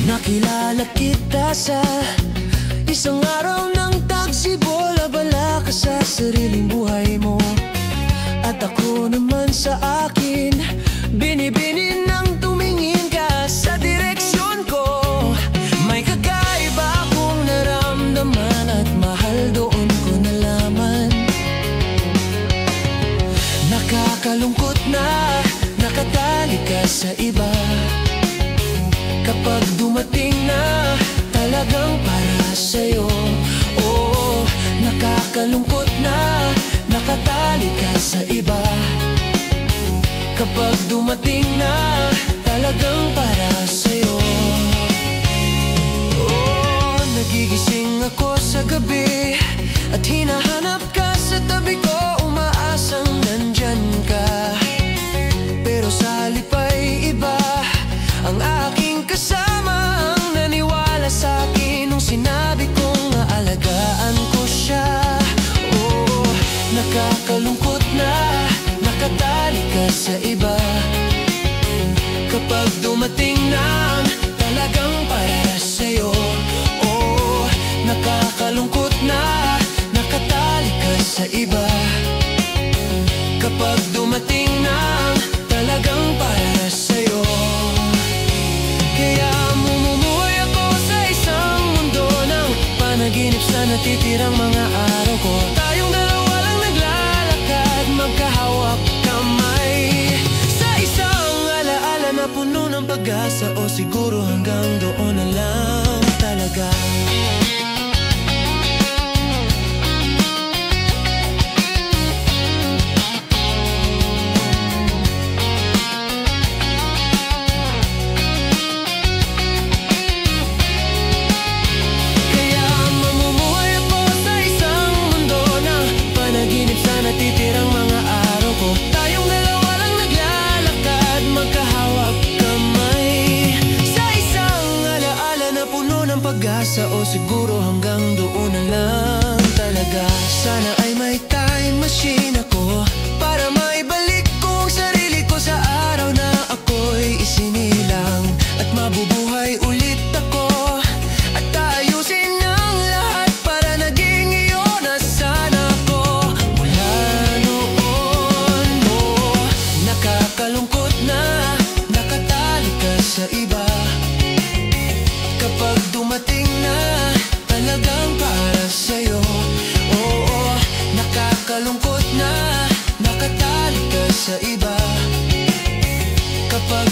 Nakilala kita sa isang araw ng tagsibola. Bala ka sa sariling buhay mo at ako naman sa akin. Binibini nang tumingin ka sa direksyon ko. May kakaiba akong naramdaman at mahal doon ko nalaman. Nakakalungkot na nakatali ka sa iba. Kapag dumating na talagang para sa'yo. Oo, nakakalungkot na nakatali ka sa iba. Kapag dumating na talagang para sa'yo. Oo, nagigising ako sa gabi at hinahanap ka sa tabi ko. Umaasang nandyan ka, pero sa halip ay iba ang aking kasama. Ang naniwala sa'kin nung sinabi kong aalagaan ko siya. Oo, nakakalungkot na nakatali ka sa iba. Kapag dumating na talagang para sa'yo. Oo, nakakalungkot na nakatali ka sa iba. Kapag dumating na talagang para sa'yo. Kaya mumumuhay ako sa isang mundo ng panaginip sa natitirang mga araw ko. Tayong dalawa lang naglalakad, magkahawak kamay, sa isang alaala na puno ng pag-asa. O siguro hanggang doon na lang talaga. Natitirang mga araw ko, tayong dalawa lang naglalakad, magkahawak kamay, sa isang alaala na puno ng pag-asa. O siguro hanggang doon na lang talaga. Sana ay may time machine ako para maibalik ko ang sarili ko sa araw na ako'y isinilang. At mabubuhay ulit ako at ayusin ang lahat para naging iyo na sana ako. Nakakalungkot na nakatali ka sa iba. Kapag dumating na talagang para sa'yo. Oo, nakakalungkot na nakatali ka sa iba. Kapag